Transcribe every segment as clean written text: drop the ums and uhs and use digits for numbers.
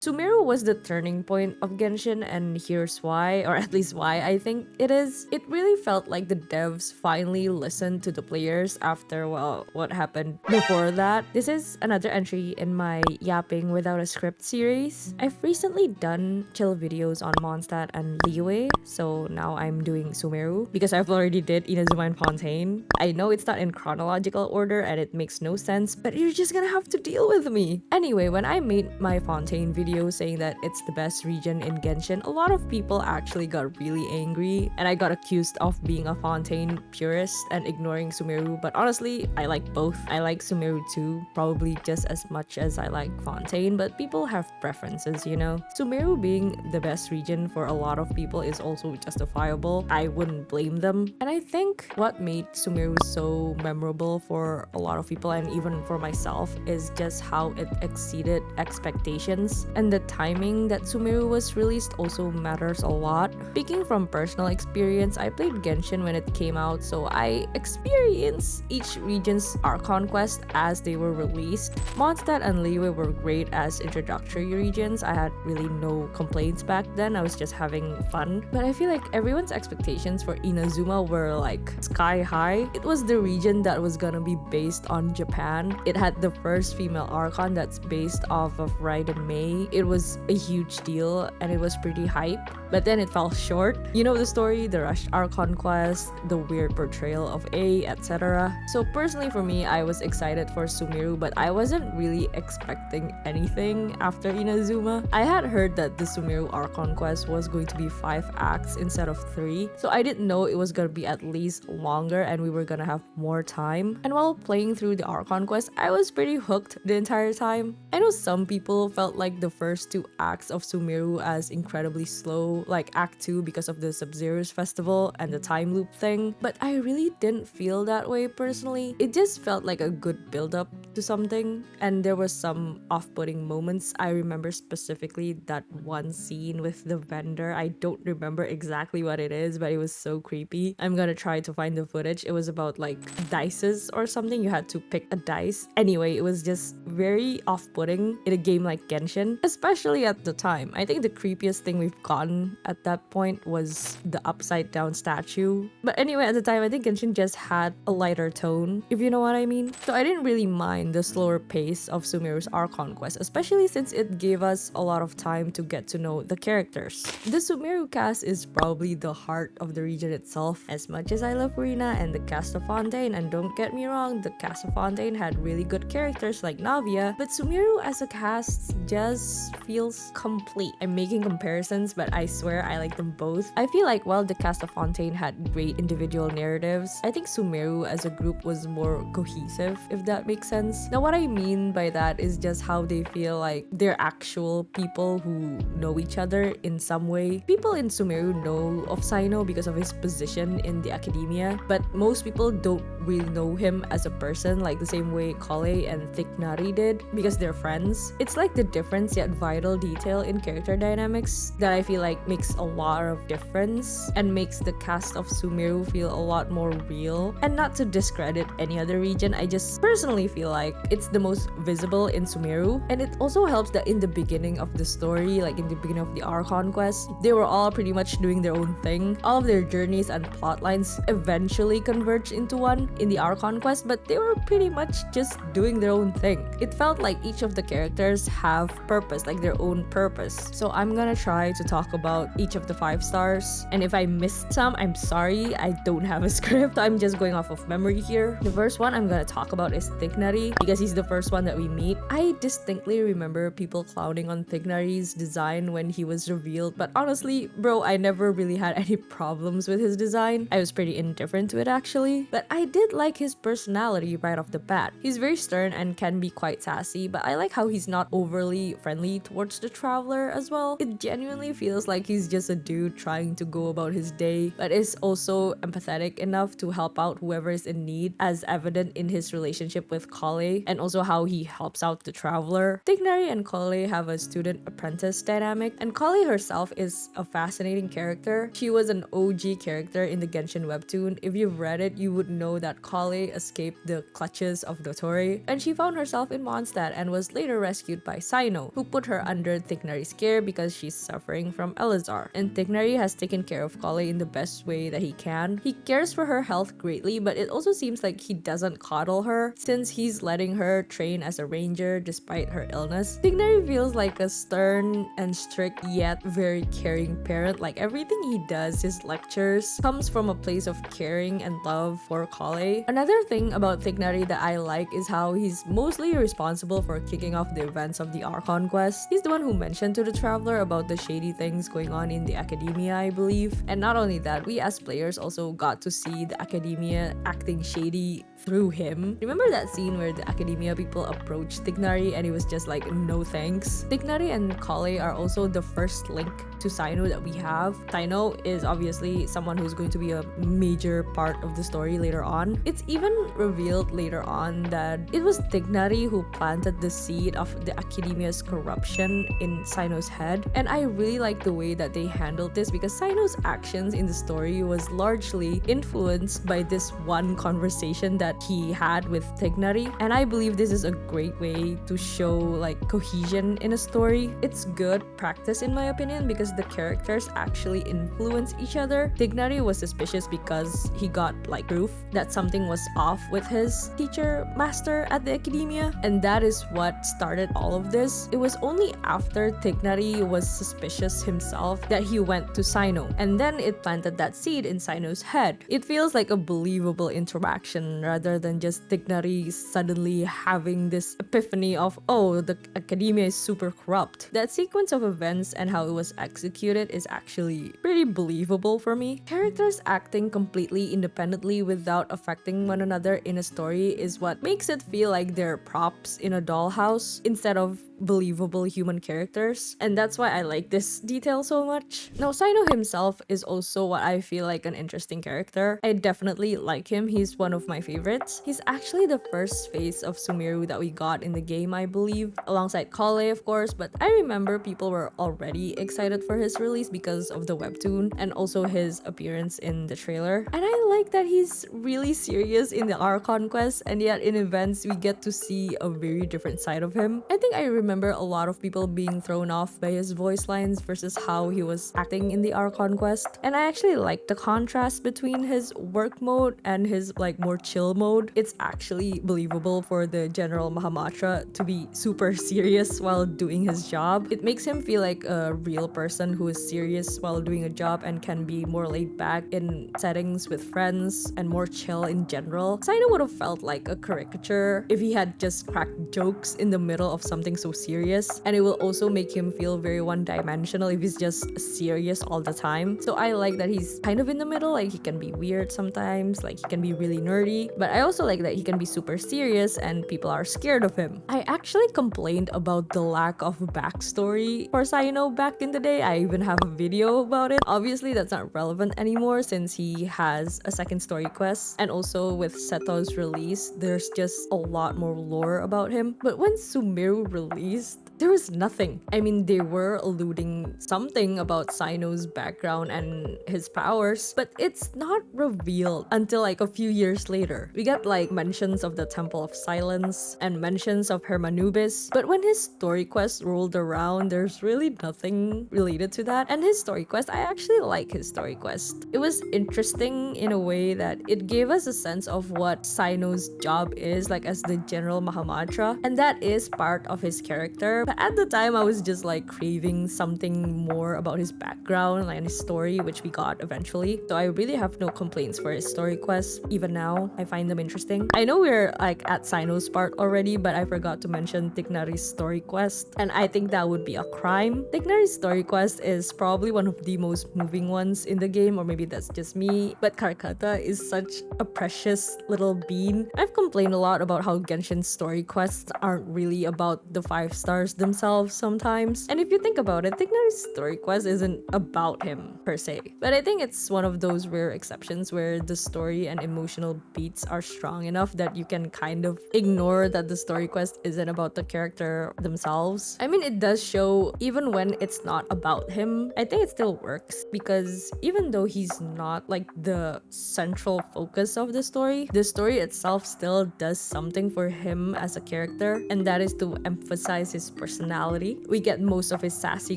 Sumeru was the turning point of Genshin, and here's why, or at least why I think it is. It really felt like the devs finally listened to the players after, well, what happened before that. This is another entry in my Yapping Without a Script series. I've recently done chill videos on Mondstadt and Liyue, so now I'm doing Sumeru because I've already did Inazuma and Fontaine. I know it's not in chronological order and it makes no sense, but you're just gonna have to deal with me. Anyway, when I made my Fontaine video saying that it's the best region in Genshin, a lot of people actually got really angry, and I got accused of being a Fontaine purist and ignoring Sumeru, but honestly, I like both. I like Sumeru too, probably just as much as I like Fontaine, but people have preferences, you know? Sumeru being the best region for a lot of people is also justifiable. I wouldn't blame them. And I think what made Sumeru so memorable for a lot of people and even for myself is just how it exceeded expectations. And the timing that Sumeru was released also matters a lot. Speaking from personal experience, I played Genshin when it came out, so I experienced each region's archon quest as they were released. Mondstadt and Liyue were great as introductory regions. I had really no complaints back then. I was just having fun. But I feel like everyone's expectations for Inazuma were like sky high. It was the region that was gonna be based on Japan. It had the first female archon that's based off of Raiden Mei. It was a huge deal and it was pretty hype. But then it fell short. You know the story, the rushed archon quest, the weird portrayal of A, etc. So personally for me, I was excited for Sumeru, but I wasn't really expecting anything after Inazuma. I had heard that the Sumeru archon quest was going to be 5 acts instead of 3, so I didn't know it was gonna be at least longer and we were gonna have more time. And while playing through the archon quest, I was pretty hooked the entire time. I know some people felt like the first 2 acts of Sumeru as incredibly slow, like Act 2 because of the Sub-Zero's festival and the time loop thing, but I really didn't feel that way personally. It just felt like a good build-up to something, and there were some off-putting moments. I remember specifically that one scene with the vendor. I don't remember exactly what it is, but it was so creepy. I'm gonna try to find the footage. It was about like dices or something. You had to pick a dice. Anyway, it was just very off-putting in a game like Genshin, especially at the time. I think the creepiest thing we've gotten at that point was the upside down statue. But anyway, at the time, I think Genshin just had a lighter tone, if you know what I mean. So I didn't really mind the slower pace of Sumeru's archon quest, especially since it gave us a lot of time to get to know the characters. The Sumeru cast is probably the heart of the region itself. As much as I love Rina and the cast of Fontaine, and don't get me wrong, the cast of Fontaine had really good characters like Navia, but Sumeru as a cast just feels complete. I'm making comparisons, but I swear I like them both. I feel like while the cast of Fontaine had great individual narratives, I think Sumeru as a group was more cohesive, if that makes sense. Now what I mean by that is just how they feel like they're actual people who know each other in some way. People in Sumeru know of Cyno because of his position in the academia, but most people don't really know him as a person like the same way Kale and Thiknari did because they're friends. It's like the difference yet vital detail in character dynamics that I feel like makes a lot of difference and makes the cast of Sumeru feel a lot more real. And not to discredit any other region, I just personally feel like it's the most visible in Sumeru. And it also helps that in the beginning of the story, like in the beginning of the Archon quest, they were all pretty much doing their own thing. All of their journeys and plot lines eventually converged into one in the Archon quest, but they were pretty much just doing their own thing. It felt like each of the characters have purpose, like their own purpose. So I'm gonna try to talk about each of the 5 stars, and if I missed some, I'm sorry. I don't have a script. I'm just going off of memory here. The first one I'm gonna talk about is Thiknari because he's the first one that we meet. I distinctly remember people clowning on Thiknari's design when he was revealed, but honestly, bro, I never really had any problems with his design. I was pretty indifferent to it actually, but I did like his personality right off the bat. He's very stern and can be quite sassy, but I like how he's not overly friendly towards the traveler as well. It genuinely feels like he's just a dude trying to go about his day, but is also empathetic enough to help out whoever is in need, as evident in his relationship with Kale and also how he helps out the traveler. Thiknari and Kale have a student-apprentice dynamic, and Kale herself is a fascinating character. She was an OG character in the Genshin webtoon. If you've read it, you would know that Kale escaped the clutches of Dottore, and she found herself in Mondstadt and was later rescued by Cyno, who put her under Tignari's care because she's suffering from Elazar. And Tignari has taken care of Kale in the best way that he can. He cares for her health greatly, but it also seems like he doesn't coddle her since he's letting her train as a ranger despite her illness. Tignari feels like a stern and strict yet very caring parent. Like everything he does, his lectures, comes from a place of caring and love for Kale. Another thing about Tignari that I like is how he's mostly responsible for kicking off the events of the Archon quest. He's the one who mentioned to the traveler about the shady things going on in the academia, I believe. And not only that, we as players also got to see the academia acting shady through him. Remember that scene where the academia people approached Tignari and he was just like, no thanks? Tignari and Kale are also the first link to Cyno that we have. Cyno is obviously someone who's going to be a major part of the story later on. It's even revealed later on that it was Tignari who planted the seed of the academia's corruption in Cyno's head. And I really like the way that they handled this because Cyno's actions in the story was largely influenced by this one conversation that he had with Tignari. And I believe this is a great way to show like cohesion in a story. It's good practice in my opinion because the characters actually influence each other. Tignari was suspicious because he got like proof that something was off with his teacher master at the academia, and that is what started all of this. It was only after Tignari was suspicious himself that he went to Cyno, and then it planted that seed in Cyno's head. It feels like a believable interaction rather than just Tignari suddenly having this epiphany of, oh, the academia is super corrupt. That sequence of events and how it was executed is actually pretty believable for me. Characters acting completely independently without affecting one another in a story is what makes it feel like they're props in a dollhouse instead of believable human characters, and that's why I like this detail so much. Now, Cyno himself is also what I feel like an interesting character. I definitely like him. He's one of my favorites. He's actually the first face of Sumeru that we got in the game, I believe, alongside Kale, of course, but I remember people were already excited for his release because of the webtoon and also his appearance in the trailer. And I like that he's really serious in the Archon quest, and yet in events we get to see a very different side of him. I think I remember a lot of people being thrown off by his voice lines versus how he was acting in the Archon quest, and I actually like the contrast between his work mode and his like more chill mode. It's actually believable for the General Mahamatra to be super serious while doing his job. It makes him feel like a real person who is serious while doing a job and can be more laid back in settings with friends and more chill in general. Cyno would have felt like a caricature if he had just cracked jokes in the middle of something so serious, and it will also make him feel very one-dimensional if he's just serious all the time. So I like that he's kind of in the middle. Like he can be weird sometimes, like he can be really nerdy, but I also like that he can be super serious and people are scared of him. I actually complained about the lack of backstory for Cyno back in the day. I even have a video about it. Obviously that's not relevant anymore since he has a second story quest, and also with Seto's release there's just a lot more lore about him. But when Sumeru released, there was nothing. I mean, they were alluding something about Cyno's background and his powers, but it's not revealed until like a few years later. We got like mentions of the Temple of Silence and mentions of Hermanubis, but when his story quest rolled around, there's really nothing related to that. And his story quest, I actually like his story quest. It was interesting in a way that it gave us a sense of what Cyno's job is, like as the General Mahamatra, and that is part of his character. But at the time, I was just like craving something more about his background and his story, which we got eventually. So I really have no complaints for his story quests. Even now, I find them interesting. I know we're like at Cyno's part already, but I forgot to mention Tignari's story quest, and I think that would be a crime. Tignari's story quest is probably one of the most moving ones in the game, or maybe that's just me, but Karkata is such a precious little bean. I've complained a lot about how Genshin's story quests aren't really about the 5 stars themselves sometimes. And if you think about it, Tignari's story quest isn't about him per se. But I think it's one of those rare exceptions where the story and emotional beats are strong enough that you can kind of ignore that the story quest isn't about the character themselves. I mean, it does show even when it's not about him. I think it still works because even though he's not like the central focus of the story itself still does something for him as a character, and that is to emphasize his personality. We get most of his sassy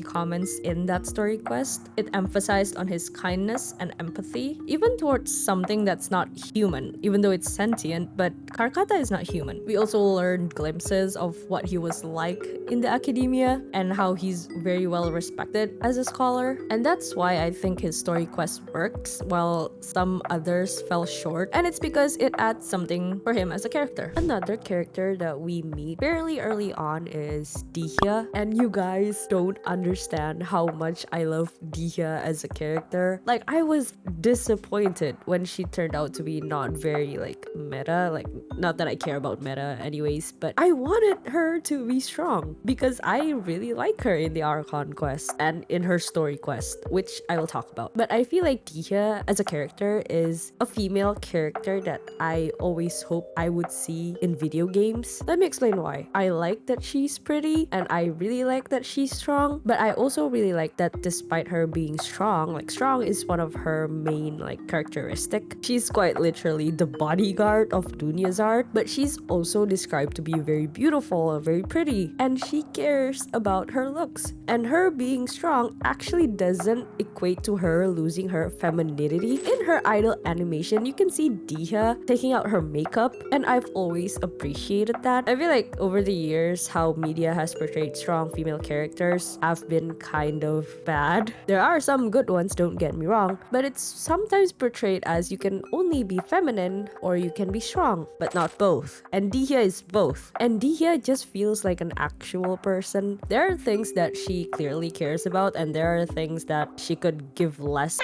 comments in that story quest. It emphasized on his kindness and empathy, even towards something that's not human, even though it's sentient, but Karkata is not human. We also learned glimpses of what he was like in the academia and how he's very well respected as a scholar. And that's why I think his story quest works while some others fell short. And it's because it adds something for him as a character. Another character that we meet fairly early on is Dihya. And you guys don't understand how much I love Dihya as a character. Like, I was disappointed when she turned out to be not very like meta. Like, not that I care about meta anyways, but I wanted her to be strong because I really like her in the Archon quest and in her story quest, which I will talk about. But I feel like Dihya as a character is a female character that I always hope I would see in video games. Let me explain why. I like that she's pretty and I really like that she's strong, but I also really like that despite her being strong, like strong is one of her main like characteristic. She's quite literally the bodyguard of Dunyazard, but she's also described to be very beautiful and very pretty, and she cares about her looks. And her being strong actually doesn't equate to her losing her femininity. In her idol animation, you can see Dihya taking out her makeup, and I've always appreciated that. I feel like over the years, how media has portrayed strong female characters have been kind of bad. There are some good ones, don't get me wrong, but it's sometimes portrayed as you can only be feminine or you can be strong, but not both. And Dihya is both. And Dihya just feels like an actual person. There are things that she clearly cares about, and there are things that she could give less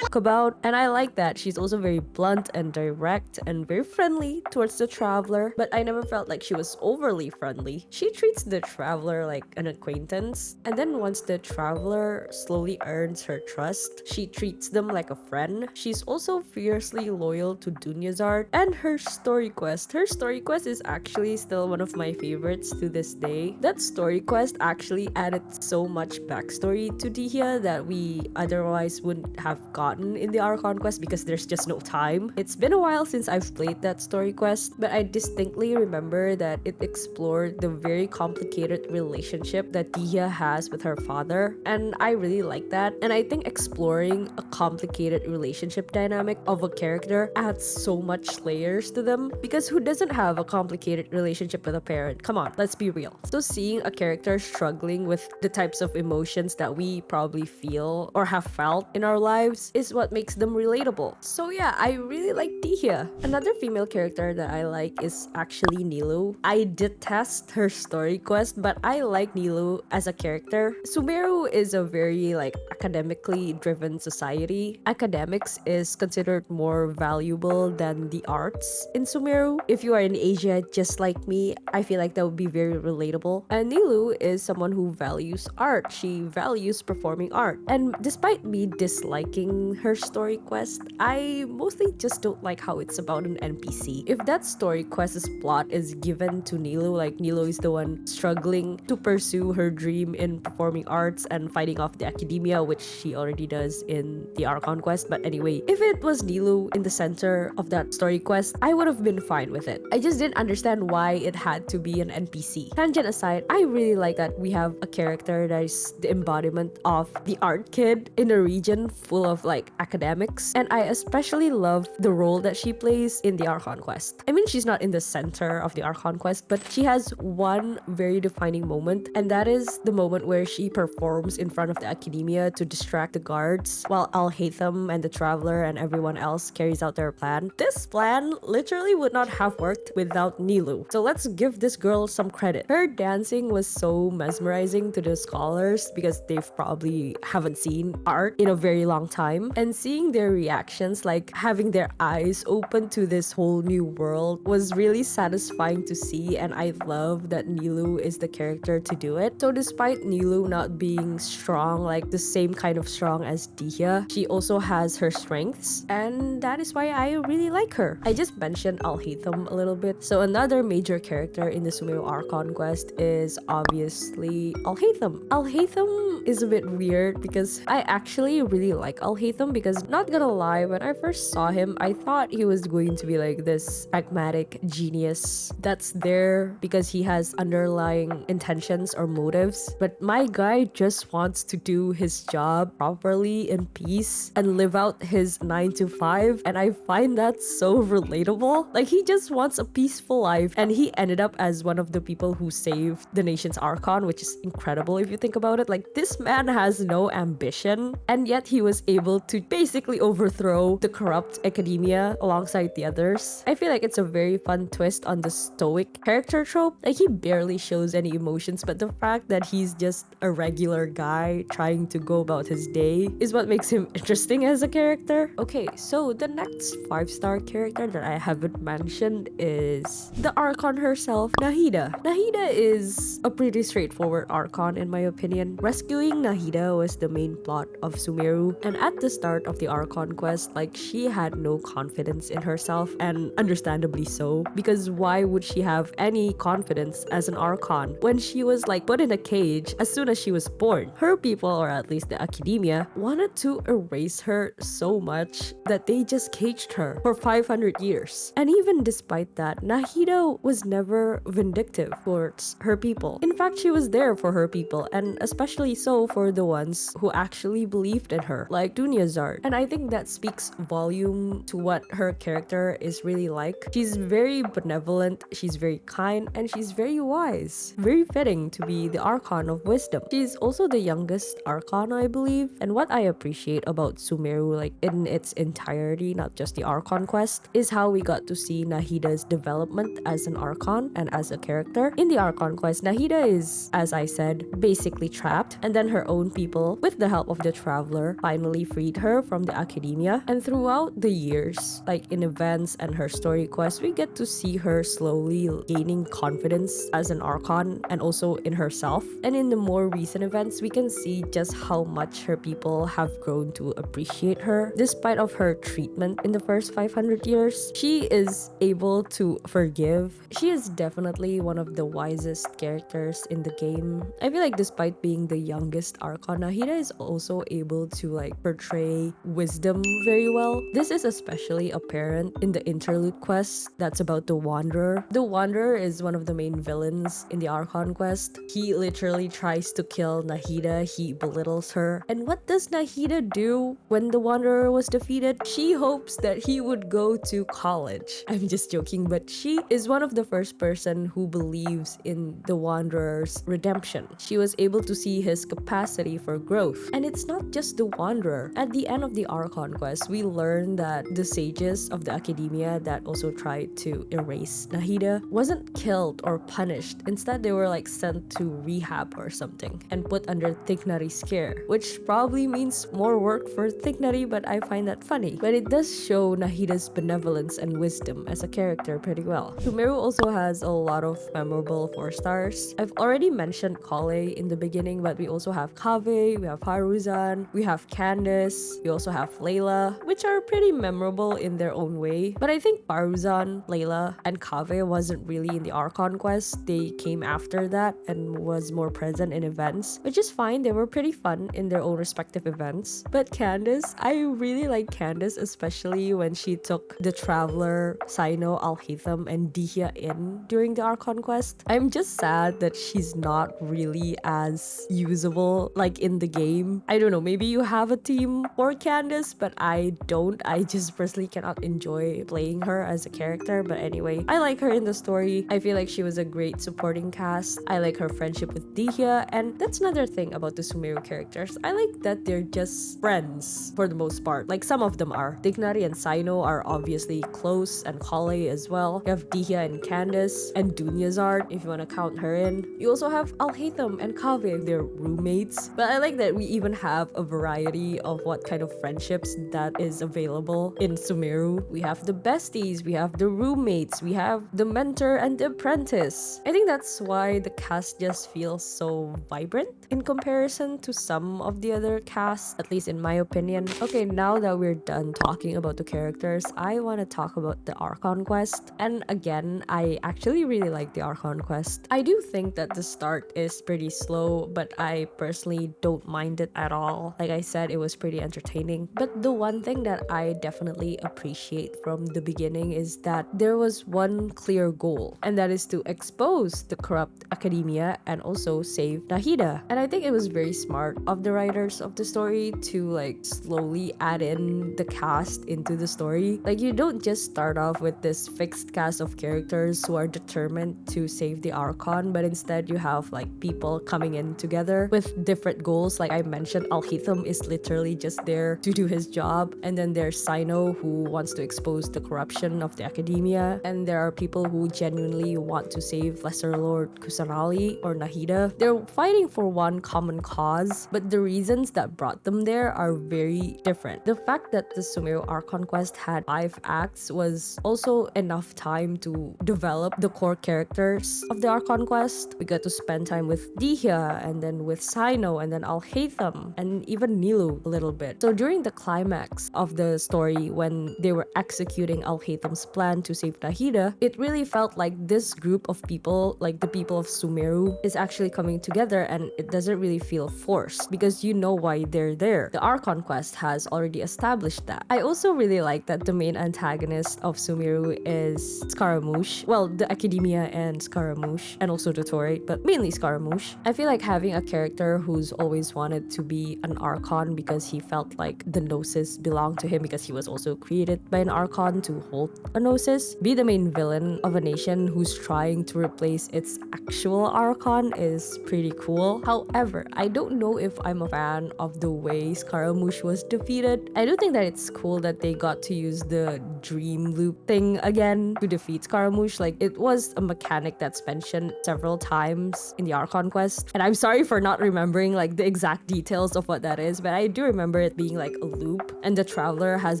about, and I like that. She's also very blunt and direct and very friendly towards the traveler, but I never felt like she was overly friendly. She treats the traveler like an acquaintance, and then once the traveler slowly earns her trust, she treats them like a friend. She's also fiercely loyal to Dunyazard and her story quest. Her story quest is actually still one of my favorites to this day. That story quest actually added so much backstory to Dihya that we otherwise wouldn't have gotten in the Archon quest because there's just no time. It's been a while since I've played that story quest, but I distinctly remember that it explored the very complicated relationship that Dihya has with her father, and I really like that. And I think exploring a complicated relationship dynamic of a character adds so much layers to them, because who doesn't have a complicated relationship with a parent? Come on, let's be real. So seeing a character struggling with the types of emotions that we probably feel or have felt in our lives is what makes them relatable. So yeah, I really like Dihya. Another female character that I like is actually Nilou. I detest her story quest, but I like Nilou as a character. Sumeru is a very like academically driven society. Academics is considered more valuable than the arts in Sumeru. If you are in Asia just like me, I feel like that would be very relatable. And Nilou is someone who values art. She values performing art. And despite me disliking her story quest, I mostly just don't like how it's about an NPC. If that story quest's plot is given to Nilou, like Nilou is the one struggling to pursue her dream in performing arts and fighting off the academia, which she already does in the Archon quest. But anyway, if it was Nilou in the center of that story quest, I would have been fine with it. I just didn't understand why it had to be an NPC. Tangent aside, I really like that we have a character that is the embodiment of the art kid in a region full of like academics, and I especially love the role that she plays in the Archon quest. I mean, she's not in the center of the Archon quest, but she has one very defining moment, and that is the moment where she performs in front of the academia to distract the guards while Al-Haytham and the traveler and everyone else carries out their plan. This plan literally would not have worked without Nilou. So let's give this girl some credit. Her dancing was so mesmerizing to the scholars because they probably haven't seen art in a very long time, and seeing their reactions, like having their eyes open to this whole new world, was really satisfying to see, and I love that Nilou is the character to do it. So despite Nilou not being strong, like the same kind of strong as Dihya, she also has her strengths, and that is why I really like her. I just mentioned Al-Haytham a little bit. So another major character in the Sumeru Archon quest is obviously Al-Haytham. Al-Haytham is a bit weird because I actually really like Al-Haytham Alhaitham because, not gonna lie, when I first saw him, I thought he was going to be like this pragmatic genius that's there because he has underlying intentions or motives. But my guy just wants to do his job properly in peace and live out his 9 to 5. And I find that so relatable. Like, he just wants a peaceful life, and he ended up as one of the people who saved the nation's archon, which is incredible if you think about it. Like, this man has no ambition, and yet he was able to basically overthrow the corrupt academia alongside the others. I feel like it's a very fun twist on the stoic character trope. Like, he barely shows any emotions, but the fact that he's just a regular guy trying to go about his day is what makes him interesting as a character. Okay, so the next 5-star character that I haven't mentioned is the archon herself, Nahida. Nahida is a pretty straightforward archon in my opinion. Rescuing Nahida was the main plot of Sumeru, and at the start of the archon quest, like, she had no confidence in herself, and understandably so, because why would she have any confidence as an archon when she was like put in a cage as soon as she was born? Her people, or at least the academia, wanted to erase her so much that they just caged her for 500 years. And even despite that, Nahida was never vindictive towards her people. In fact, she was there for her people, and especially so for the ones who actually believed in her, like Dunyazard. And I think that speaks volume to what her character is really like. She's very benevolent, she's very kind, and she's very wise. Very fitting to be the archon of wisdom. She's also the youngest archon, I believe. And what I appreciate about Sumeru, like in its entirety, not just the archon quest, is how we got to see Nahida's development as an archon and as a character. In the archon quest, Nahida is, as I said, basically trapped, and then her own people, with the help of the traveler, finally freed her from the academia. And throughout the years, like in events and her story quest, we get to see her slowly gaining confidence as an archon and also in herself. And in the more recent events, we can see just how much her people have grown to appreciate her. Despite of her treatment in the first 500 years, she is able to forgive. She is definitely one of the wisest characters in the game. I feel like despite being the youngest archon, Nahida is also able to like portray wisdom very well. This is especially apparent in the interlude quest that's about the Wanderer. The Wanderer is one of the main villains in the archon quest. He literally tries to kill Nahida, he belittles her. And what does Nahida do when the Wanderer was defeated? She hopes that he would go to college. I'm just joking, but she is one of the first person who believes in the Wanderer's redemption. She was able to see his capacity for growth. And it's not just the Wanderer. At the end of the archon quest, we learn that the sages of the academia that also tried to erase Nahida wasn't killed or punished. Instead, they were like sent to rehab or something and put under Tignari's care, which probably means more work for Tignari, but I find that funny. But it does show Nahida's benevolence and wisdom as a character pretty well. Sumeru also has a lot of memorable 4 stars. I've already mentioned Kale in the beginning, but we also have Kaveh, we have Haruzan, we have Candace, we also have Layla, which are pretty memorable in their own way. But I think Paruzan, Layla, and Kaveh wasn't really in the archon quest. They came after that and was more present in events, which is fine. They were pretty fun in their own respective events. But Candace, I really like Candace, especially when she took the Traveler, Sino, Alhaitham, and Dihya in during the archon quest. I'm just sad that she's not really as usable like in the game. I don't know, maybe you have a team for Candace, but I don't. I just personally cannot enjoy playing her as a character. But anyway, I like her in the story. I feel like she was a great supporting cast. I like her friendship with Dihya, and that's another thing about the Sumeru characters. I like that they're just friends for the most part. Like, some of them are. Tignari and Sino are obviously close, and Kale as well. You have Dihya and Candace, and Dunyazard, if you want to count her in. You also have Alhaitham and Kaveh, they're roommates. But I like that we even have a variety of what kind of friendships that is available in Sumeru. We have the besties, we have the roommates, we have the mentor and the apprentice. I think that's why the cast just feels so vibrant in comparison to some of the other casts, at least in my opinion. Okay, now that we're done talking about the characters, I want to talk about the archon quest. And again, I actually really like the archon quest. I do think that the start is pretty slow, but I personally don't mind it at all. Like I said, it was pretty entertaining. But the one thing that I definitely appreciate from the beginning is that there was one clear goal, and that is to expose the corrupt academia and also save Nahida. And I think it was very smart of the writers of the story to like slowly add in the cast into the story. Like, you don't just start off with this fixed cast of characters who are determined to save the archon, but instead you have like people coming in together with different goals. Like I mentioned, Al-Hitham is literally just there to do his job, and then there's Sino who wants to expose the corruption of the academia, and there are people who genuinely want to save Lesser Lord Kusanali or Nahida. They're fighting for one common cause, but the reasons that brought them there are very different. The fact that the Sumeru Archon quest had 5 acts was also enough time to develop the core characters of the Archon quest. We got to spend time with Dihya, and then with Sino, and then Al-Haytham, and even Nilu a little bit. So during the climax of the story, when they were executing Al-Haytham's plan to save Nahida, it really felt like this group of people, like the people of Sumeru, is actually coming together, and it doesn't really feel forced because you know why they're there. The Archon quest has already established that. I also really like that the main antagonist of Sumeru is Scaramouche. Well, the Academia and Scaramouche, and also the Torate, but mainly Scaramouche. I feel like having a character who's always wanted to be an Archon because he felt like the Gnosis belonged to him because he was also created by an Archon to hold a Gnosis, be the main villain of a nation who's trying to replace its actual Archon is pretty cool. However, I don't know if I'm a fan of the way Scaramouche was defeated. I do think that it's cool that they got to use the dream loop thing again to defeat Scaramouche. Like, it was a mechanic that's mentioned several times in the Archon quest, and I'm sorry for not remembering like the exact details of what that is, but I do remember it being like a loop, and the Traveler has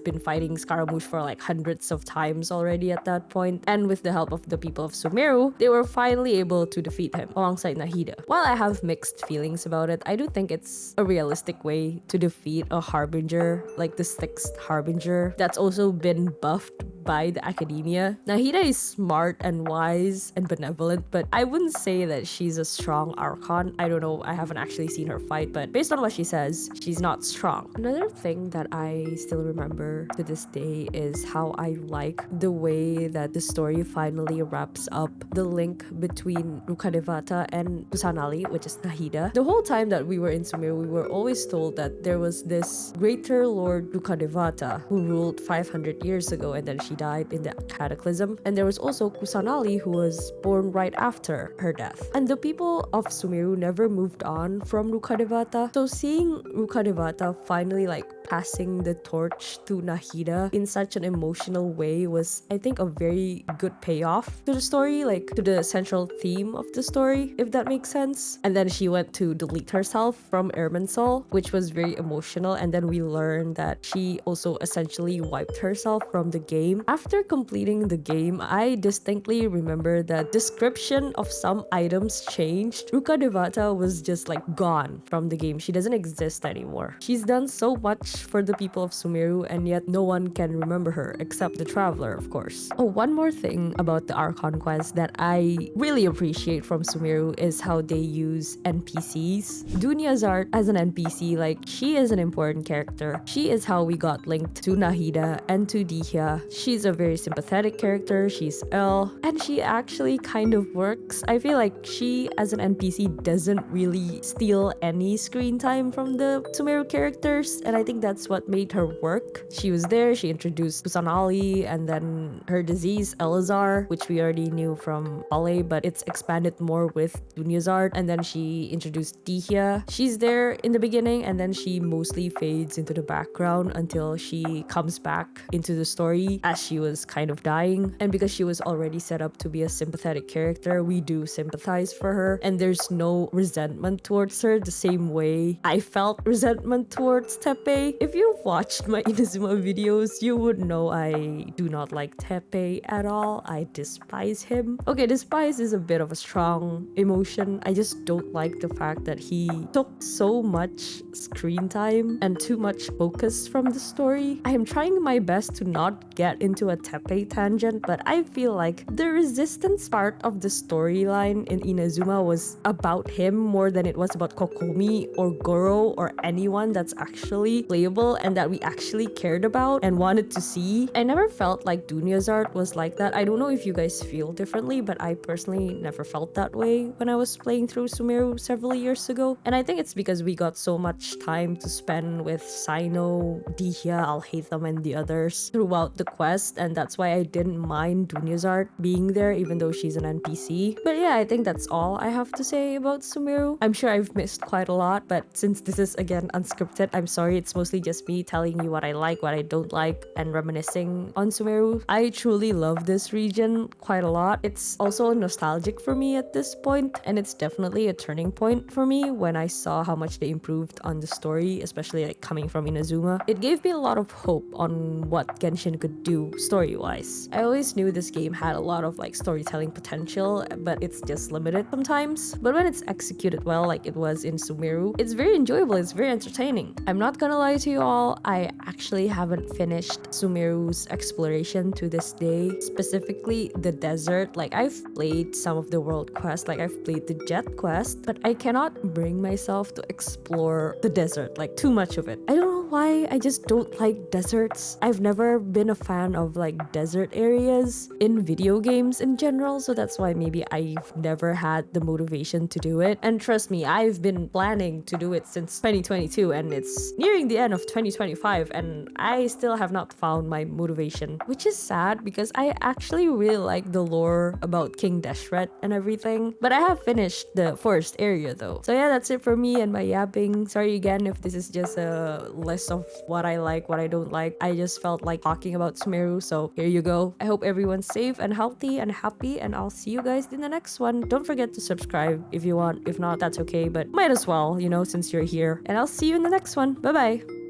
been fighting Scaramouche for like hundreds of times already at that point, and with the help of the people of Sumeru, they were finally able to defeat him alongside Nahida. While I have mixed feelings about it, I do think it's a realistic way to defeat a Harbinger, like the 6th Harbinger, that's also been buffed by the Academia. Nahida is smart and wise and benevolent, but I wouldn't say that she's a strong Archon. I don't know, I haven't actually seen her fight, but based on what she says, she's not strong. Another thing that I still remember to this day is how I like the way that the story finally wraps up the link between Rukkhadevata and Kusanali, which is Nahida. The whole time that we were in Sumeru, we were always told that there was this greater Lord Rukkhadevata who ruled 500 years ago, and then she died in the cataclysm. And there was also Kusanali, who was born right after her death. And the people of Sumeru never moved on from Rukkhadevata. So seeing Rukkhadevata finally like passing the torch to Nahida in such an emotional way was, I think, a very good payoff to the story, like to the central theme of the story, if that makes sense. And then she went to delete herself from Irminsul, which was very emotional, and then we learned that she also essentially wiped herself from the game. After completing the game, I distinctly remember that description of some items changed. Rukkhadevata was just like gone from the game. She doesn't exist anymore. She's done so much for the people of Sumeru, and yet no one can remember her except the Traveler, of course. Oh, one more thing about the Archon quest that I really appreciate from Sumeru is how they use NPCs. Dunyazart as an NPC, like, she is an important character. She is how we got linked to Nahida and to Dihya. She's a very sympathetic character. She's ill, and she actually kind of works. I feel like she as an NPC doesn't really steal any screen time from the Sumeru characters, and I think that's what made her work. She was there, she introduced Kusanali, and then her disease, Elazar, which we already knew from Ale, but it's expanded more with Dunyazart, and then she introduced Dihya. She's there in the beginning, and then she mostly fades into the background until she comes back into the story as she was kind of dying. And because she was already set up to be a sympathetic character, we do sympathize for her, and there's no resentment towards her the same way I felt resentment towards Teppei. If you've watched my Inazuma videos, you would know I do not like Teppei at all. I despise him. Okay, despise is a bit of a strong emotion. I just don't like the fact that he took so much screen time and too much focus from the story. I am trying my best to not get into a Teppei tangent, but I feel like the resistance part of the storyline in Inazuma was about him more than it was about Kokomi or Goro or anyone that's actually playable and that we actually cared about and wanted to see. I never felt like Dunya's art was like that. I don't know if you guys feel differently, but I personally never felt that way when I was playing through Sumeru several years ago. And I think it's because we got so much time to spend with Sino, Dihya, Alhaitham, and the others throughout the quest, and that's why I didn't mind Dunya's art being there even though she's an NPC. But yeah, I think that's all I have to say about Sumeru. I'm sure I've missed quite a lot, but since this is again unscripted, I'm sorry, it's mostly just me telling you what I like, what I don't like, and reminiscing on Sumeru. I truly love this region quite a lot. It's also nostalgic for me at this point, and it's definitely a turning point for me when I saw how much they improved on the story, especially like coming from Inazuma. It gave me a lot of hope on what Genshin could do story-wise. I always knew this game had a lot of like storytelling potential, but it's just limited sometimes. But when it's executed well, like it was in Sumeru, it's very enjoyable, it's very entertaining. I'm not gonna lie to you all, I actually haven't finished Sumeru's exploration to this day, specifically the desert. Like I've played some of the world quests, like I've played the Jet quest, but I cannot bring myself to explore the desert, like too much of it. I don't know why, I just don't like deserts. I've never been a fan of like desert areas in video games in general, so that's why maybe I've never had the motivation to do it. And trust me, I've been planning to do it since 2022 and it's nearing the end of 2025 and I still have not found my motivation, which is sad because I actually really like the lore about King Deshret and everything. But I have finished the forest area though. So yeah, that's it for me and my yapping. Sorry again if this is just a list of what I like, what I don't like. I just felt like talking about Sumeru, so here you go. I hope everyone's safe and healthy and happy, and I'll see you guys in the next one. Don't forget to subscribe if you want. If not, that's okay, but might as well, you know, since you're here. And I'll see you in the next one. Bye bye.